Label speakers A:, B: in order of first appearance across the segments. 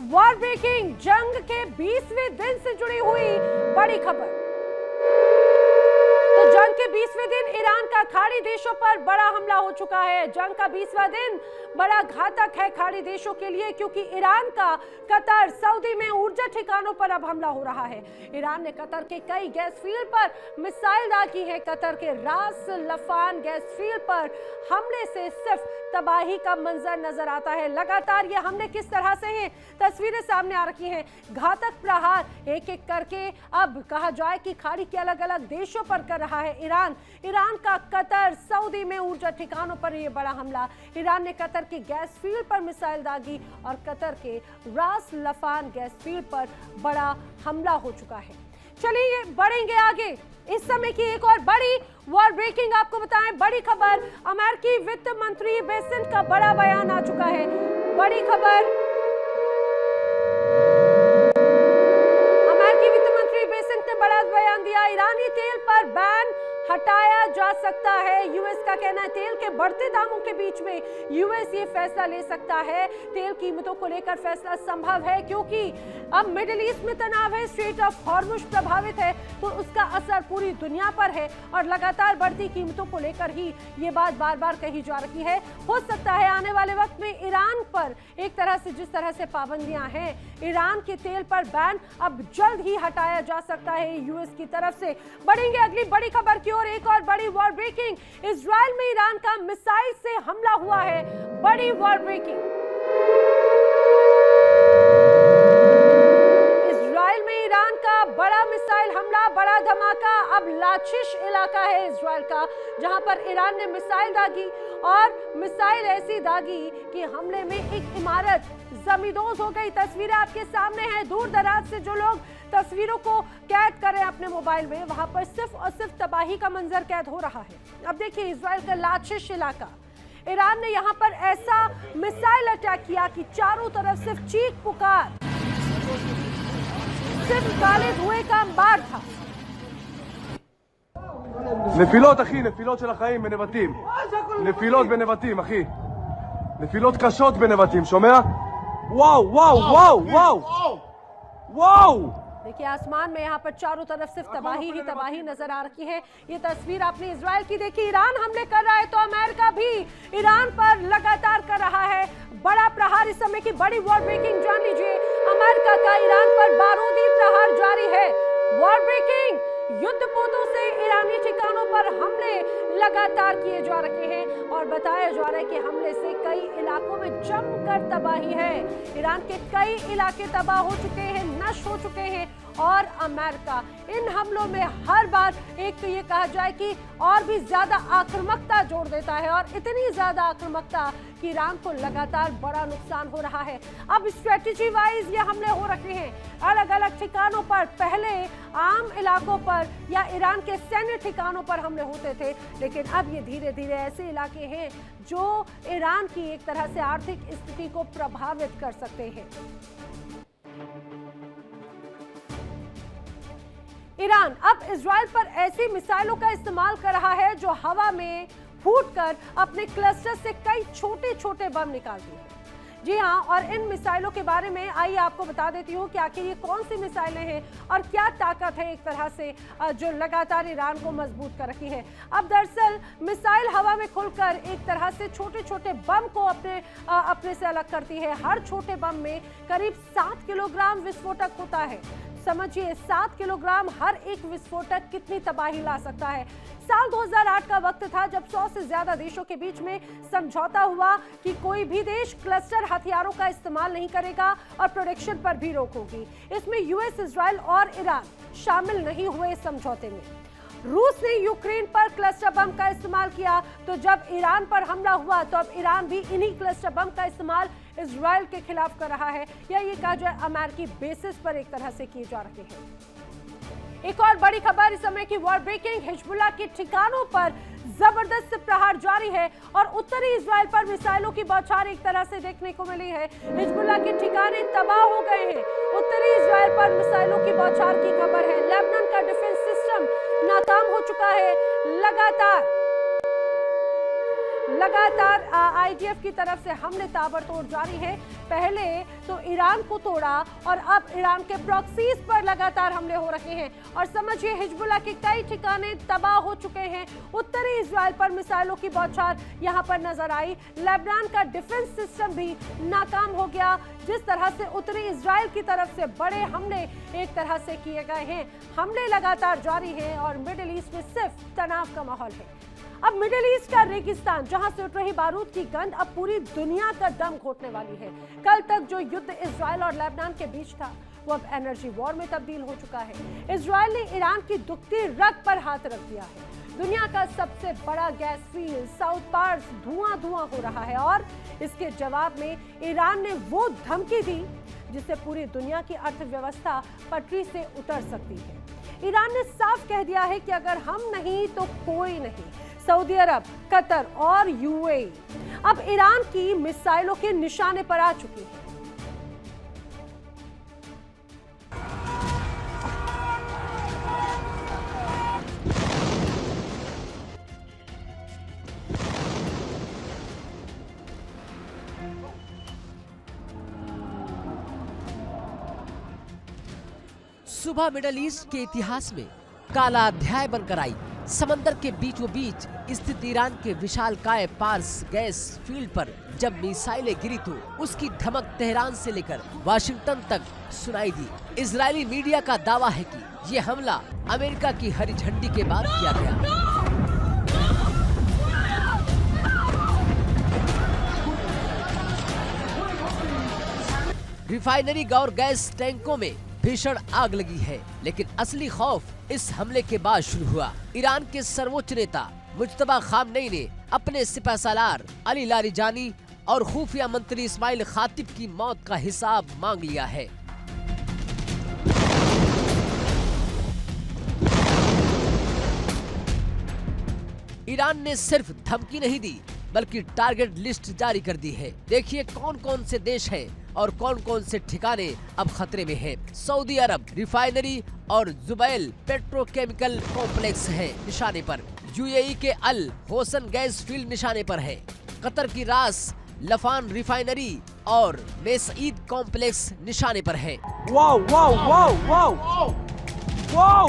A: War breaking जंग के 20वें दिन से जुड़ी हुई बड़ी खबर। तो जंग के 20वें दिन ईरान का खाड़ी देशों पर बड़ा हमला हो चुका है। जंग का 20वां दिन बड़ा घातक है खाड़ी देशों के लिए, क्योंकि ईरान का कतर सऊदी में ऊर्जा ठिकानों पर अब हमला हो रहा है। ईरान ने कतर के कई गैस फील्ड पर मिसाइल दागी है। कतर के रास लफान गैस फील्ड पर हमले से सिर्फ तबाही का मंजर नजर आता है। लगातार ये हमले किस तरह से हैं, तस्वीरें सामने आ रही हैं। घातक प्रहार एक एक करके अब कहा जाए कि खाड़ी के अलग अलग देशों पर कर रहा है ईरान का कतर सऊदी में ऊर्जा ठिकानों पर ये बड़ा हमला। ईरान ने कतर के गैस फील्ड पर मिसाइल दागी और कतर के रास लफान गैस फील्ड पर बड़ा हमला हो चुका है। चलिए बढ़ेंगे आगे। इस समय की एक और बड़ी वॉर ब्रेकिंग आपको बताएं, बड़ी खबर। अमेरिकी वित्त मंत्री बेसेंट का बड़ा बयान आ चुका है। बड़ी खबर, अमेरिकी वित्त मंत्री बेसेंट ने बड़ा बयान दिया। ईरानी तेल पर बैन हटाया जा सकता है। यूएस का कहना है तेल के बढ़ते दामों के बीच में यूएस ये फैसला ले सकता है। तेल कीमतों को लेकर फैसला संभव है, क्योंकि अब मिडिल ईस्ट में तनाव है, स्ट्रेट ऑफ हॉर्मुज प्रभावित है, तो उसका असर पूरी दुनिया पर है। और लगातार बढ़ती कीमतों को लेकर ही ये बात बार बार कही जा रही है। हो सकता है आने वाले वक्त में ईरान पर एक तरह से जिस तरह से पाबंदियां हैं, ईरान के तेल पर बैन अब जल्द ही हटाया जा सकता है यूएस की तरफ से। बढ़ेंगे अगली बड़ी खबर की ओर। एक और बड़ी वॉर ब्रेकिंग, इजराइल में ईरान का मिसाइल से हमला हुआ है। बड़ी वॉर ब्रेकिंग, इजराइल में ईरान का बड़ा मिसाइल हमला, बड़ा धमाका। अब लाचिश इलाका है इजराइल का, जहां पर ईरान ने मिसाइल दागी और मिसाइल ऐसी दागी कि हमले में एक इमारत जमींदोज हो गई। तस्वीरें आपके सामने हैं। दूर दराज से जो लोग तस्वीरों को कैद करें अपने मोबाइल में, वहां पर सिर्फ और सिर्फ तबाही का मंजर कैद हो रहा है। अब देखिए इजराइल का लाचिश इलाका, ईरान ने यहां पर ऐसा मिसाइल अटैक किया कि चारों तरफ सिर्फ चीख पुकार, सिर्फ काले धुएं का अंबार था।
B: נפילות אחי, נפילות של החיים בנבטים. נפילות בנבטים אחי. נפילות קשות בנבטים, שומע? וואו, וואו, וואו, וואו. וואו!
A: देखिए आसमान में यहाँ पर चारों तरफ सिर्फ तबाही ही तबाही नजर आ रही है। ये तस्वीर आपने इजराइल की देखी। ईरान हमले कर रहा है तो अमेरिका भी ईरान पर लगातार कर रहा है बड़ा प्रहार। इस समय की बड़ी वॉर ब्रेकिंग जान लीजिए। अमेरिका का ईरान पर बारूदी प्रहार जारी है। वॉर ब्रेकिंग, युद्धपोतों से ईरानी ठिकानों पर हमले लगातार किए जा रहे हैं और बताया जा रहा है कि हमले से कई इलाकों में जमकर तबाही है। ईरान के कई इलाके तबाह हो चुके हैं, नष्ट हो चुके हैं। और अमेरिका इन हमलों में हर बार एक तो ये कहा जाए कि और भी ज्यादा आक्रामकता जोड़ देता है, और इतनी ज्यादा आक्रामकता कि ईरान को लगातार बड़ा नुकसान हो रहा है। अब स्ट्रेटेजी वाइज ये हमले हो रहे हैं अलग अलग ठिकानों पर। पहले आम इलाकों पर या ईरान के सैन्य ठिकानों पर हमले होते थे, लेकिन अब ये धीरे धीरे ऐसे इलाके हैं जो ईरान की एक तरह से आर्थिक स्थिति को प्रभावित कर सकते हैं। ईरान अब इजराइल पर ऐसी मिसाइलों का इस्तेमाल कर रहा है जो हवा में फूटकर अपने क्लस्टर से कई छोटे छोटे बम निकालती है। जी हाँ, और इन मिसाइलों के बारे में आइए आपको बता देती हूँ कि आखिर ये कौन सी मिसाइलें हैं और क्या ताकत है एक तरह से जो लगातार ईरान को मजबूत कर रखी है। अब दरअसल मिसाइल हवा में खुलकर एक तरह से छोटे छोटे बम को अपने से अलग करती है। हर छोटे बम में करीब 7 किलोग्राम विस्फोटक होता है। समझिए 7 किलोग्राम हर एक विस्फोटक कितनी तबाही ला सकता है। साल 2008 का वक्त था जब 100 से ज्यादा देशों के बीच में समझौता हुआ कि कोई भी देश क्लस्टर हथियारों का इस्तेमाल नहीं करेगा और प्रोडक्शन पर भी रोक होगी। इसमें यूएस, इजराइल और ईरान शामिल नहीं हुए इस समझौते में। रूस ने यूक्रेन पर क्लस्टर बम का इस्तेमाल किया, तो जब ईरान पर हमला हुआ तो अब ईरान भी इन्हीं क्लस्टर बम का इस्तेमाल इजराइल के खिलाफ कर रहा है, या ये कहा जाए अमेरिकी बेसिस पर एक तरह से किए जा रहे हैं। एक और बड़ी खबर इस समय की वॉर ब्रेकिंग, हिजबुल्लाह के ठिकानों पर जबरदस्त प्रहार जारी है और उत्तरी इजराइल पर मिसाइलों की बौछार एक तरह से देखने को मिली है। हिजबुल्लाह के ठिकाने तबाह हो गए हैं। उत्तरी इजराइल पर मिसाइलों की बौछार की खबर है। लेबनान का डिफेंस सिस्टम नाकाम हो चुका है। लगातार लगातार आईडीएफ की तरफ से हमले ताबड़तोड़ जारी है। पहले तो ईरान को तोड़ा और अब ईरान के प्रॉक्सीज पर लगातार हमले हो रहे हैं और समझिए हिजबुल्लाह के कई ठिकाने तबाह हो चुके हैं। उत्तरी इजराइल पर मिसाइलों की बौछार यहां पर नजर आई। लेबनान का डिफेंस सिस्टम भी नाकाम हो गया। जिस तरह से उत्तरी इजराइल की तरफ से बड़े हमले एक तरह से किए गए हैं, हमले लगातार जारी हैं और मिडिल ईस्ट में सिर्फ तनाव का माहौल है। अब मिडिल ईस्ट का रेगिस्तान जहां से उठ रही बारूद की गंध अब पूरी दुनिया का दम घोटने वाली है। कल तक जो युद्ध इजराइल और लेबनान के बीच था वो अब एनर्जी वॉर में तब्दील हो चुका है। इजराइल ने ईरान की दुखती रग पर हाथ रख दिया है। दुनिया का सबसे बड़ा गैस फील्ड साउथ पार्स धुआं धुआं हो रहा है और इसके जवाब में ईरान ने वो धमकी दी जिससे पूरी दुनिया की अर्थव्यवस्था पटरी से उतर सकती है। ईरान ने साफ कह दिया है कि अगर हम नहीं तो कोई नहीं। सऊदी अरब, कतर और यूएई अब ईरान की मिसाइलों के निशाने पर आ चुकी है।
C: सुबह मिडल ईस्ट के इतिहास में काला अध्याय बनकर आई। समंदर के बीचों बीच स्थित ईरान के विशालकाय पार्स गैस फील्ड पर जब मिसाइलें गिरी तो उसकी धमक तेहरान से लेकर वाशिंगटन तक सुनाई दी। इजरायली मीडिया का दावा है कि ये हमला अमेरिका की हरी झंडी के बाद किया गया। रिफाइनरी और गैस टैंकों में भीषण आग लगी है, लेकिन असली खौफ इस हमले के बाद शुरू हुआ। ईरान के सर्वोच्च नेता मुज्तबा खामनेई ने अपने सिपहसालार अली लारिजानी और खुफिया मंत्री इस्माइल खातिब की मौत का हिसाब मांग लिया है। ईरान ने सिर्फ धमकी नहीं दी बल्कि टारगेट लिस्ट जारी कर दी है। देखिए कौन कौन से देश हैं और कौन कौन से ठिकाने अब खतरे में हैं। सऊदी अरब रिफाइनरी और जुबैल पेट्रोकेमिकल कॉम्प्लेक्स है निशाने पर। यूएई के अल होसन गैस फील्ड निशाने पर है। कतर की रास लफान रिफाइनरी और मेसईद कॉम्प्लेक्स निशाने पर है।
B: Wow wow wow wow wow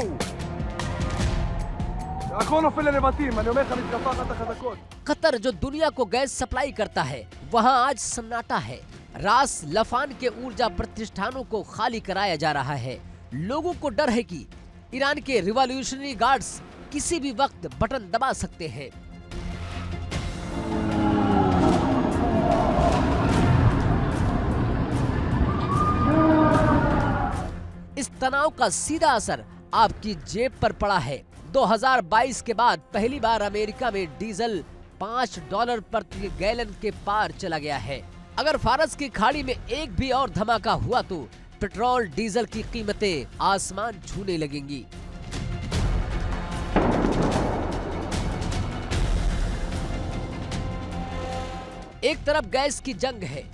B: הכל נופל לנבטים, אני אומר לך מתקפה אחת החזקות।
C: Qatar जो दुनिया को गैस सप्लाई करता है वहां आज सन्नाटा है। रास लफान के ऊर्जा प्रतिष्ठानों को खाली कराया जा रहा है। लोगों को डर है कि ईरान के रिवॉल्यूशनरी गार्ड्स किसी भी वक्त बटन दबा सकते हैं। इस तनाव का सीधा असर आपकी जेब पर पड़ा है। 2022 के बाद पहली बार अमेरिका में डीजल $5 प्रति गैलन के पार चला गया है। अगर फारस की खाड़ी में एक भी और धमाका हुआ तो पेट्रोल डीजल की कीमतें आसमान छूने लगेंगी। एक तरफ गैस की जंग है,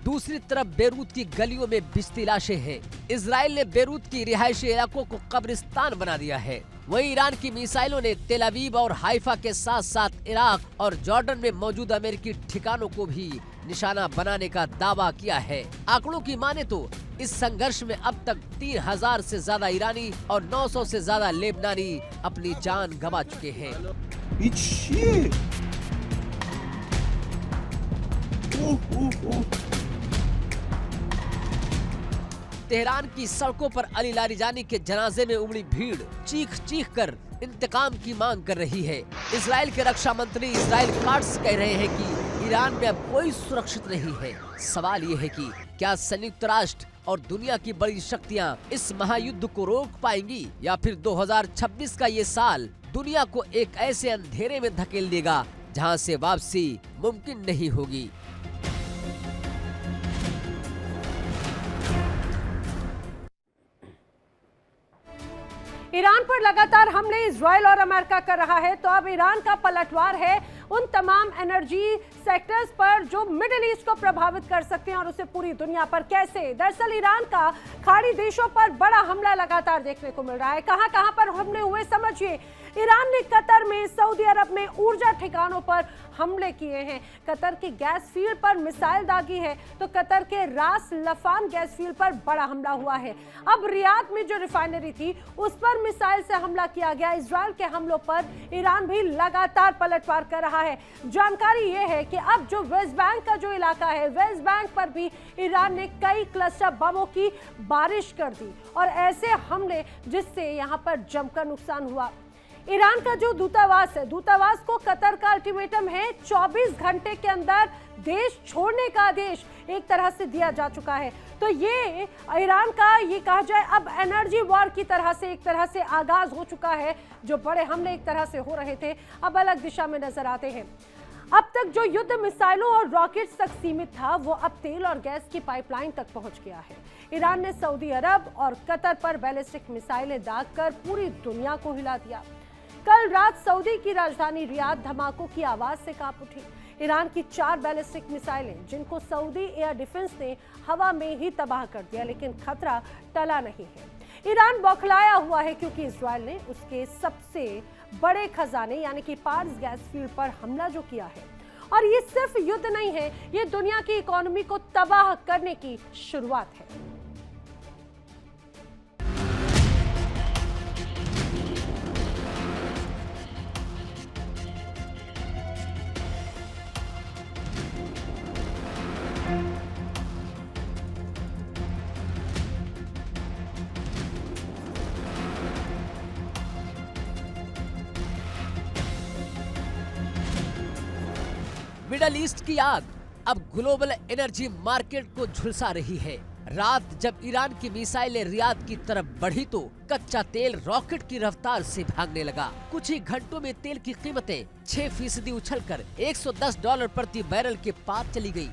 C: दूसरी तरफ बेरूत की गलियों में बिजती लाशें हैं। इजराइल ने बेरूत की रिहायशी इलाकों को कब्रिस्तान बना दिया है। वहीं ईरान की मिसाइलों ने तेल अवीव और हाइफा के साथ साथ इराक और जॉर्डन में मौजूद अमेरिकी ठिकानों को भी निशाना बनाने का दावा किया है। आंकड़ों की माने तो इस संघर्ष में अब तक 3000 से ज्यादा ईरानी और 900 से ज्यादा लेबनानी अपनी जान गंवा चुके हैं। तेहरान की सड़कों पर अली लारिजानी के जनाजे में उमड़ी भीड़ चीख चीख कर इंतकाम की मांग कर रही है। इजराइल के रक्षा मंत्री इस्राइल काट्स कह रहे हैं कि ईरान में अब कोई सुरक्षित नहीं है। सवाल ये है कि क्या संयुक्त राष्ट्र और दुनिया की बड़ी शक्तियां इस महायुद्ध को रोक पाएंगी या फिर 2026 का ये साल दुनिया को एक ऐसे अंधेरे में धकेल देगा जहां से वापसी मुमकिन नहीं होगी।
A: ईरान पर लगातार हमले इजराइल और अमेरिका कर रहा है, तो अब ईरान का पलटवार है उन तमाम एनर्जी सेक्टर्स पर जो मिडिल ईस्ट को प्रभावित कर सकते हैं और उसे पूरी दुनिया पर कैसे। दरअसल ईरान का खाड़ी देशों पर बड़ा हमला लगातार देखने को मिल रहा है। कहां-कहां पर हमले हुए समझिए। ईरान ने कतर में, सऊदी अरब में ऊर्जा ठिकानों पर हमले किए हैं। कतर के गैस फील्ड पर मिसाइल दागी है तो कतर के रास लफान गैस फील्ड पर बड़ा हमला हुआ है। अब रियाद में जो रिफाइनरी थी उस पर मिसाइल से हमला किया गया। इजराइल के हमलों पर ईरान भी लगातार पलटवार कर रहा है। जानकारी यह है कि अब जो वेस्ट बैंक का जो इलाका है, वेस्ट बैंक पर भी ईरान ने कई क्लस्टर बमों की बारिश कर दी और ऐसे हमले जिससे यहां पर जमकर नुकसान हुआ। ईरान का जो दूतावास है, दूतावास को कतर का अल्टीमेटम है, 24 घंटे के अंदर देश छोड़ने का आदेश एक तरह से दिया जा चुका है। तो ये ईरान का ये कहा जाए अब एनर्जी वॉर की तरह से एक तरह से आगाज हो चुका है। जो बड़े हमले एक तरह से हो रहे थे अब अलग दिशा में नजर आते हैं। अब तक जो युद्ध मिसाइलों और रॉकेट्स तक सीमित था वो अब तेल और गैस की पाइपलाइन तक पहुंच गया है। ईरान ने सऊदी अरब और कतर पर बैलिस्टिक मिसाइलें दागकर पूरी दुनिया को हिला दिया। कल रात सऊदी की राजधानी रियाद धमाकों की आवाज से कांप उठी। ईरान की 4 बैलिस्टिक मिसाइलें जिनको सऊदी एयर डिफेंस ने हवा में ही तबाह कर दिया, लेकिन खतरा टला नहीं है। ईरान बौखलाया हुआ है क्योंकि इजराइल ने उसके सबसे बड़े खजाने यानी कि पार्स गैस फील्ड पर हमला जो किया है। और ये सिर्फ युद्ध नहीं है, ये दुनिया की इकोनॉमी को तबाह करने की शुरुआत है।
C: मिडल ईस्ट की आग अब ग्लोबल एनर्जी मार्केट को झुलसा रही है। रात जब ईरान की मिसाइलें रियाद की तरफ बढ़ी तो कच्चा तेल रॉकेट की रफ्तार से भागने लगा। कुछ ही घंटों में तेल की कीमतें 6% उछलकर $110 प्रति बैरल के पार चली गई।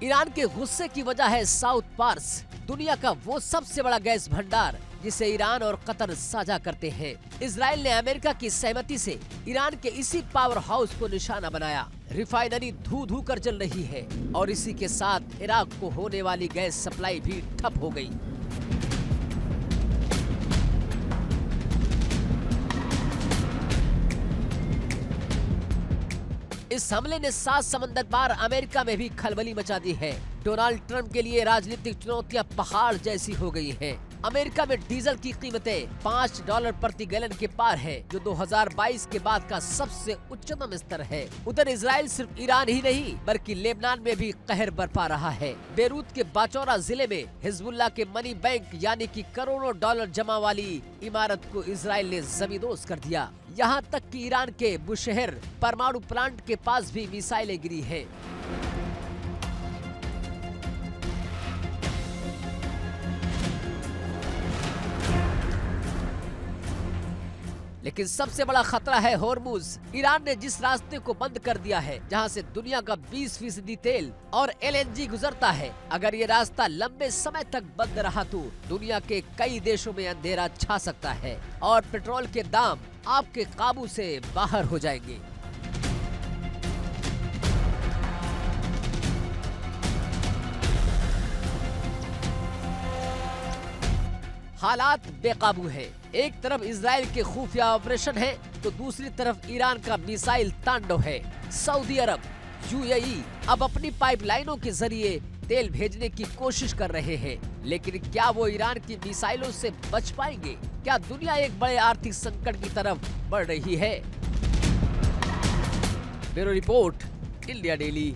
C: ईरान के गुस्से की वजह है साउथ पार्स, दुनिया का वो सबसे बड़ा गैस भंडार जिसे ईरान और कतर साझा करते हैं। इजराइल ने अमेरिका की सहमति से ईरान के इसी पावर हाउस को निशाना बनाया। रिफाइनरी धू धू कर जल रही है और इसी के साथ इराक को होने वाली गैस सप्लाई भी ठप हो गई। इस हमले ने 7 समंदर पार अमेरिका में भी खलबली मचा दी है। डोनाल्ड ट्रंप के लिए राजनीतिक चुनौतियां पहाड़ जैसी हो गई हैं। अमेरिका में डीजल की कीमतें $5 प्रति गैलन के पार है, जो 2022 के बाद का सबसे उच्चतम स्तर है। उधर इजराइल सिर्फ ईरान ही नहीं बल्कि लेबनान में भी कहर बरपा रहा है। बेरूत के बाचौरा जिले में हिजबुल्लाह के मनी बैंक यानी कि करोड़ों डॉलर जमा वाली इमारत को इजराइल ने जमींदोज कर दिया। यहाँ तक कि ईरान के बुशहर परमाणु प्लांट के पास भी मिसाइलें गिरी हैं। लेकिन सबसे बड़ा खतरा है होर्मुज। ईरान ने जिस रास्ते को बंद कर दिया है, जहां से दुनिया का 20% तेल और LNG गुजरता है, अगर ये रास्ता लंबे समय तक बंद रहा तो दुनिया के कई देशों में अंधेरा छा सकता है और पेट्रोल के दाम आपके काबू से बाहर हो जाएंगे। हालात बेकाबू है। एक तरफ इजराइल के खुफिया ऑपरेशन है तो दूसरी तरफ ईरान का मिसाइल तांडव है। सऊदी अरब, UAE अब अपनी पाइपलाइनों के जरिए तेल भेजने की कोशिश कर रहे हैं, लेकिन क्या वो ईरान की मिसाइलों से बच पाएंगे? क्या दुनिया एक बड़े आर्थिक संकट की तरफ बढ़ रही है? Bureau report, India daily.